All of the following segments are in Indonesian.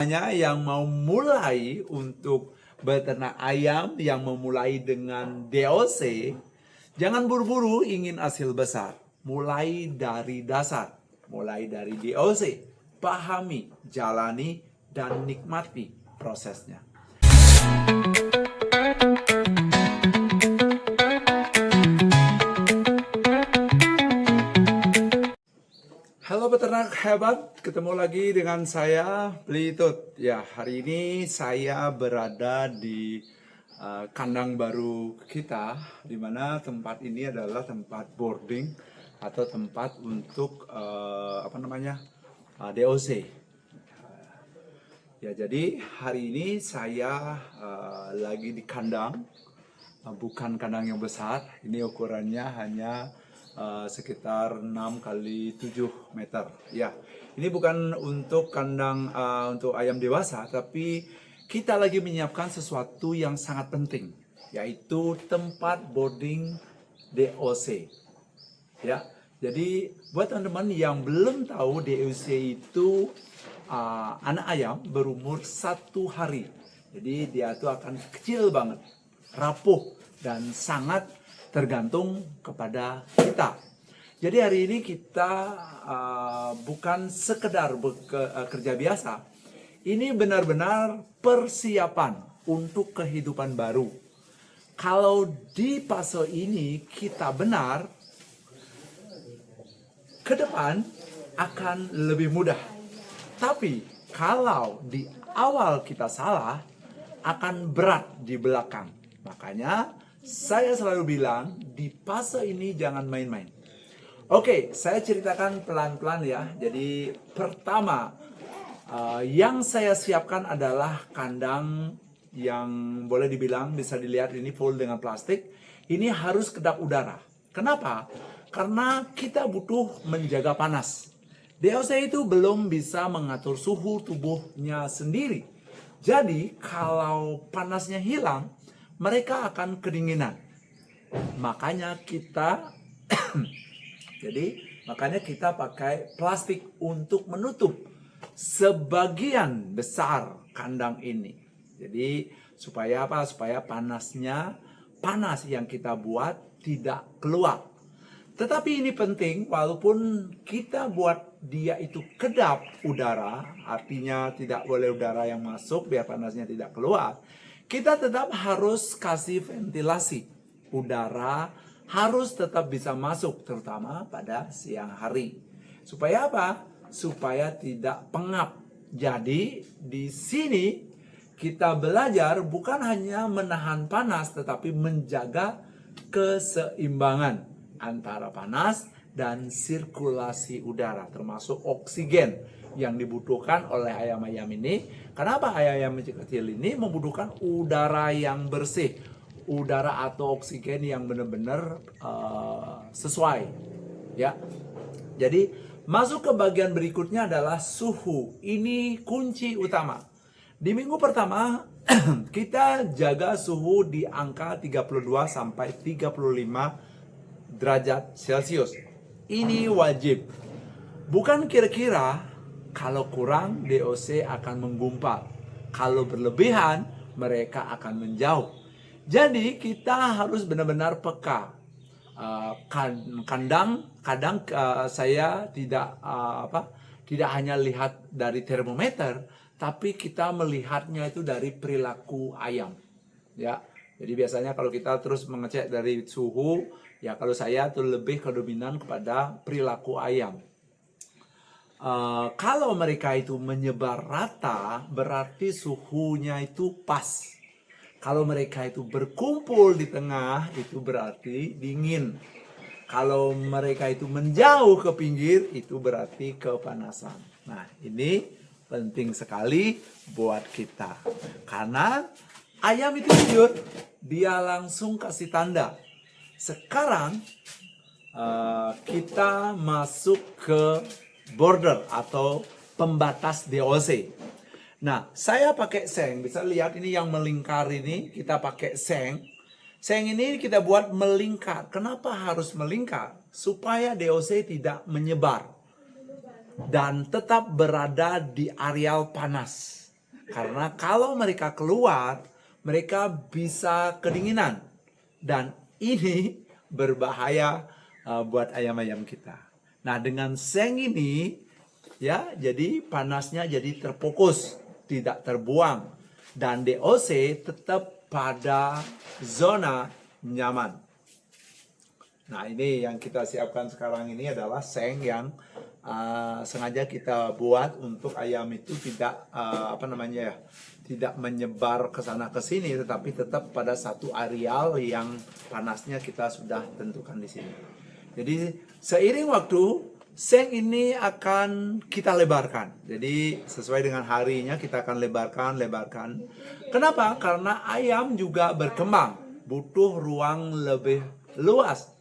Yang mau mulai untuk beternak ayam, yang memulai dengan DOC, jangan buru-buru ingin hasil besar. Mulai dari dasar, mulai dari DOC, pahami, jalani, dan nikmati prosesnya. Halo peternak hebat, ketemu lagi dengan saya Blitut. Ya, hari ini saya berada di kandang baru kita, di mana tempat ini adalah tempat boarding atau tempat untuk DOC. Ya, jadi hari ini saya lagi di kandang, bukan kandang yang besar. Ini ukurannya hanya sekitar 6 kali 7 meter. Ya, ini bukan untuk kandang untuk ayam dewasa, tapi kita lagi menyiapkan sesuatu yang sangat penting, yaitu tempat boarding DOC. Ya, jadi buat teman-teman yang belum tahu, DOC itu anak ayam berumur 1 hari. Jadi dia tuh akan kecil banget, rapuh, dan sangat tergantung kepada kita. Jadi hari ini kita bukan sekedar kerja biasa. Ini benar-benar persiapan untuk kehidupan baru. Kalau di fase ini kita benar, ke depan akan lebih mudah. Tapi kalau di awal kita salah, akan berat di belakang. Makanya saya selalu bilang, di fase ini jangan main-main. Oke, saya ceritakan pelan-pelan ya. Jadi pertama, yang saya siapkan adalah kandang yang boleh dibilang, bisa dilihat ini full dengan plastik. Ini harus kedap udara. Kenapa? Karena kita butuh menjaga panas. DOC itu belum bisa mengatur suhu tubuhnya sendiri. Jadi kalau panasnya hilang, mereka akan kedinginan. Makanya kita pakai plastik untuk menutup sebagian besar kandang ini. Jadi supaya apa? Supaya panas yang kita buat tidak keluar. Tetapi ini penting, walaupun kita buat dia itu kedap udara, artinya tidak boleh udara yang masuk biar panasnya tidak keluar. Kita tetap harus kasih ventilasi. Udara harus tetap bisa masuk, terutama pada siang hari. Supaya apa? Supaya tidak pengap. Jadi di sini kita belajar bukan hanya menahan panas, tetapi menjaga keseimbangan antara panas dan sirkulasi udara, termasuk oksigen yang dibutuhkan oleh ayam-ayam ini. Kenapa ayam-ayam kecil ini membutuhkan udara yang bersih, udara atau oksigen yang benar-benar sesuai, ya. Jadi masuk ke bagian berikutnya adalah suhu. Ini kunci utama. Di minggu pertama kita jaga suhu di angka 32 sampai 35 derajat Celcius. Ini wajib. Bukan kira-kira. Kalau kurang, DOC akan menggumpal. Kalau berlebihan, mereka akan menjauh. Jadi kita harus benar-benar peka. Kadang saya tidak hanya lihat dari termometer, tapi kita melihatnya itu dari perilaku ayam. Ya, jadi biasanya kalau kita terus mengecek dari suhu, ya kalau saya tuh lebih kedominan kepada perilaku ayam. Kalau mereka itu menyebar rata, berarti suhunya itu pas. Kalau mereka itu berkumpul di tengah, itu berarti dingin. Kalau mereka itu menjauh ke pinggir, itu berarti kepanasan. Nah, ini penting sekali buat kita. Karena ayam itu jujur, dia langsung kasih tanda. Sekarang kita masuk ke border atau pembatas DOC. Nah, saya pakai seng. Bisa lihat ini yang melingkar ini, kita pakai seng. Seng ini kita buat melingkar. Kenapa harus melingkar? Supaya DOC tidak menyebar dan tetap berada di areal panas. Karena kalau mereka keluar, mereka bisa kedinginan. Dan ini berbahaya buat ayam-ayam kita. Nah, dengan seng ini, ya, jadi panasnya jadi terfokus, tidak terbuang. Dan DOC tetap pada zona nyaman. Nah, ini yang kita siapkan sekarang ini adalah seng yang sengaja kita buat untuk ayam itu tidak tidak menyebar ke sana ke sini, tetapi tetap pada satu areal yang panasnya kita sudah tentukan di sini. Jadi seiring waktu seng ini akan kita lebarkan. Jadi sesuai dengan harinya kita akan lebarkan. Kenapa? Karena ayam juga berkembang, butuh ruang lebih luas.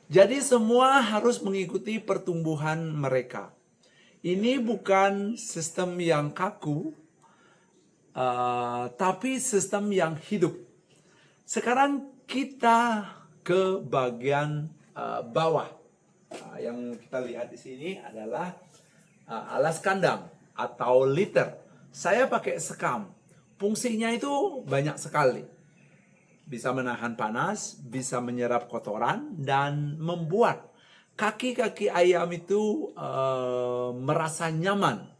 Jadi semua harus mengikuti pertumbuhan mereka. Ini bukan sistem yang kaku, tapi sistem yang hidup. Sekarang kita ke bagian bawah. Yang kita lihat di sini adalah alas kandang atau litter. Saya pakai sekam. Fungsinya itu banyak sekali. Bisa menahan panas, bisa menyerap kotoran, dan membuat kaki-kaki ayam itu merasa nyaman.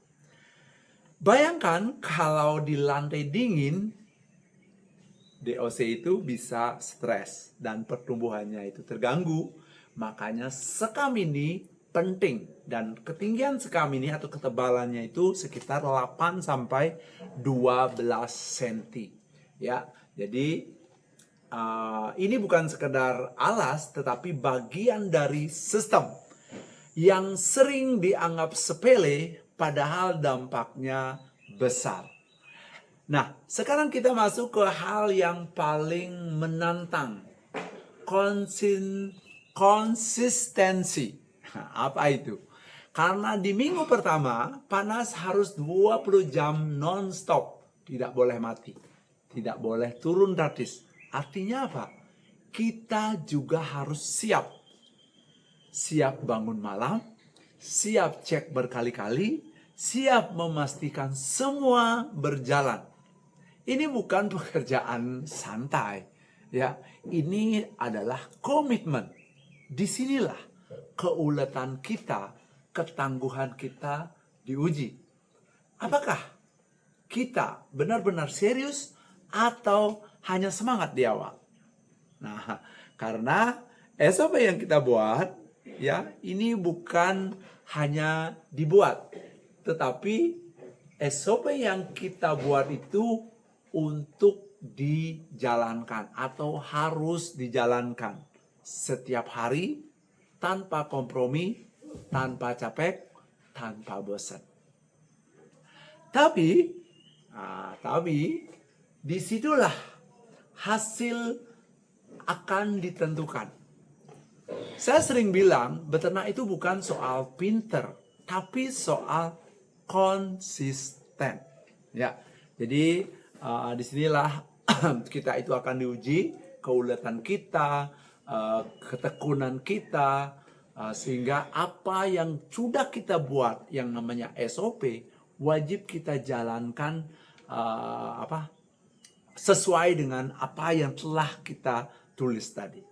Bayangkan kalau di lantai dingin, DOC itu bisa stres dan pertumbuhannya itu terganggu. Makanya sekam ini penting, dan ketinggian sekam ini atau ketebalannya itu sekitar 8 sampai 12 cm. Ya, jadi ini bukan sekedar alas, tetapi bagian dari sistem yang sering dianggap sepele, padahal dampaknya besar. Nah, sekarang kita masuk ke hal yang paling menantang. Konsistensi. Apa itu? Karena di minggu pertama, panas harus 20 jam non-stop. Tidak boleh mati. Tidak boleh turun gratis. Artinya apa? Kita juga harus siap. Siap bangun malam, siap cek berkali-kali, siap memastikan semua berjalan. Ini bukan pekerjaan santai, ya. Ini adalah komitmen. Disinilah keuletan kita, ketangguhan kita diuji. Apakah kita benar-benar serius atau hanya semangat di awal? Nah, karena SOP yang kita buat, ya, ini bukan hanya dibuat, tetapi SOP yang kita buat itu untuk dijalankan atau harus dijalankan setiap hari, tanpa kompromi, tanpa capek, tanpa bosan. Tapi disitulah hasil akan ditentukan. Saya sering bilang, beternak itu bukan soal pinter, tapi soal konsisten. Ya, jadi disinilah kita itu akan diuji, keuletan kita, ketekunan kita, sehingga apa yang sudah kita buat yang namanya SOP wajib kita jalankan sesuai dengan apa yang telah kita tulis tadi.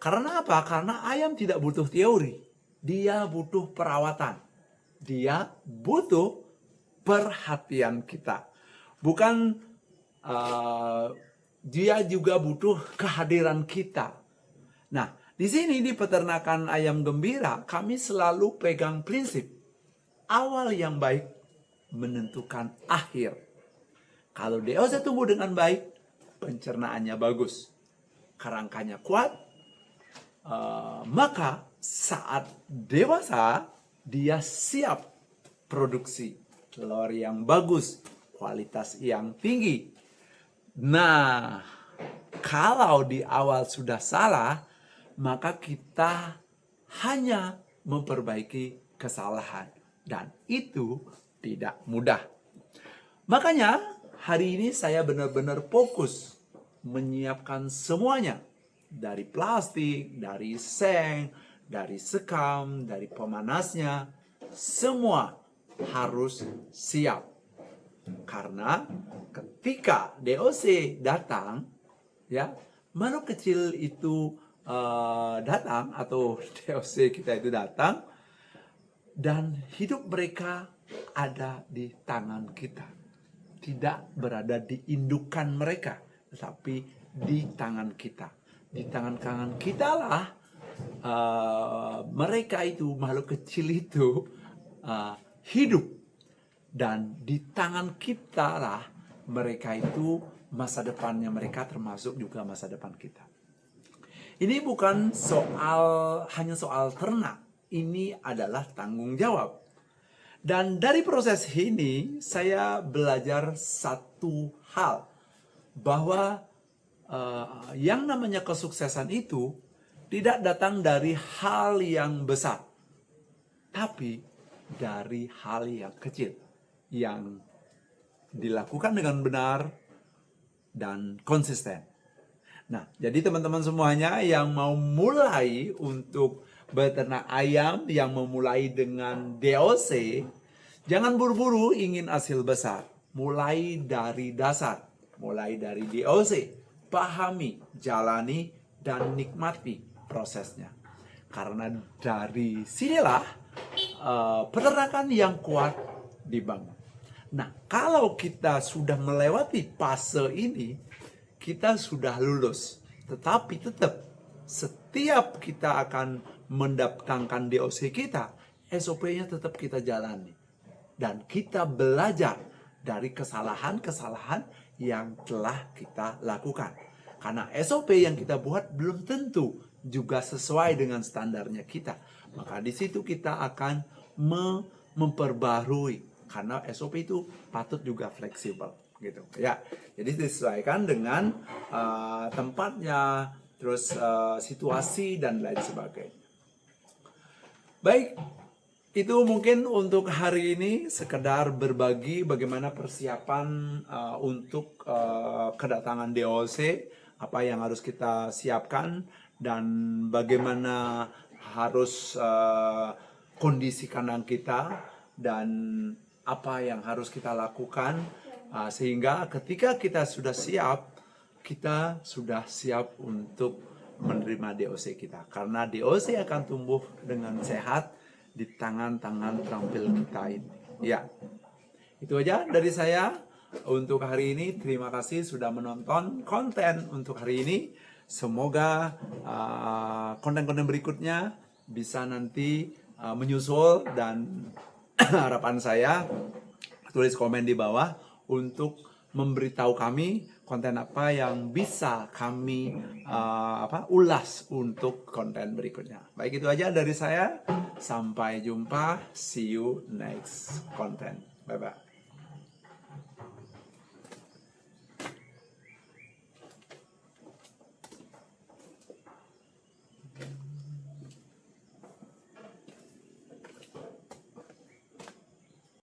Karena apa? Karena ayam tidak butuh teori, dia butuh perawatan, dia butuh perhatian kita. Bukan dia juga butuh kehadiran kita. Nah, di sini di peternakan ayam gembira, kami selalu pegang prinsip awal yang baik menentukan akhir. Kalau DOC tumbuh dengan baik, pencernaannya bagus, kerangkanya kuat, maka saat dewasa dia siap produksi telur yang bagus, kualitas yang tinggi. Nah, kalau di awal sudah salah, maka kita hanya memperbaiki kesalahan, dan itu tidak mudah. Makanya hari ini saya benar-benar fokus menyiapkan semuanya, dari plastik, dari seng, dari sekam, dari pemanasnya, semua harus siap. Karena ketika DOC datang, ya, makhluk kecil itu datang, atau DOC kita itu datang, dan hidup mereka ada di tangan kita. Tidak berada di indukan mereka, tetapi di tangan kita. Di tangan kita lah mereka itu, makhluk kecil itu hidup. Dan di tangan kita lah mereka itu masa depannya mereka, termasuk juga masa depan kita. Ini bukan hanya soal ternak, ini adalah tanggung jawab. Dan dari proses ini saya belajar satu hal, bahwa yang namanya kesuksesan itu tidak datang dari hal yang besar, tapi dari hal yang kecil yang dilakukan dengan benar dan konsisten. Nah, jadi teman-teman semuanya yang mau mulai untuk beternak ayam, yang memulai dengan DOC, jangan buru-buru ingin hasil besar. Mulai dari dasar, mulai dari DOC, pahami, jalani, dan nikmati prosesnya. Karena dari sinilah peternakan yang kuat dibangun. Nah, kalau kita sudah melewati fase ini, kita sudah lulus. Tetapi tetap setiap kita akan mendaftarkan DOC kita, SOP-nya tetap kita jalani. Dan kita belajar dari kesalahan-kesalahan yang telah kita lakukan. Karena SOP yang kita buat belum tentu juga sesuai dengan standarnya kita. Maka di situ kita akan memperbarui. Karena SOP itu patut juga fleksibel. Gitu ya, jadi disesuaikan dengan tempatnya, terus situasi dan lain sebagainya. Baik, itu mungkin untuk hari ini sekedar berbagi bagaimana persiapan untuk kedatangan DOC, apa yang harus kita siapkan, dan bagaimana harus kondisi kandang kita, dan apa yang harus kita lakukan. Sehingga ketika kita sudah siap, kita sudah siap untuk menerima DOC kita. Karena DOC akan tumbuh dengan sehat di tangan-tangan terampil kita ini. Ya, itu aja dari saya untuk hari ini. Terima kasih sudah menonton konten untuk hari ini. Semoga konten-konten berikutnya bisa nanti menyusul, dan harapan saya tulis komen di bawah untuk memberitahu kami konten apa yang bisa kami ulas untuk konten berikutnya. Baik, itu aja dari saya. Sampai jumpa. See you next content. Bye-bye.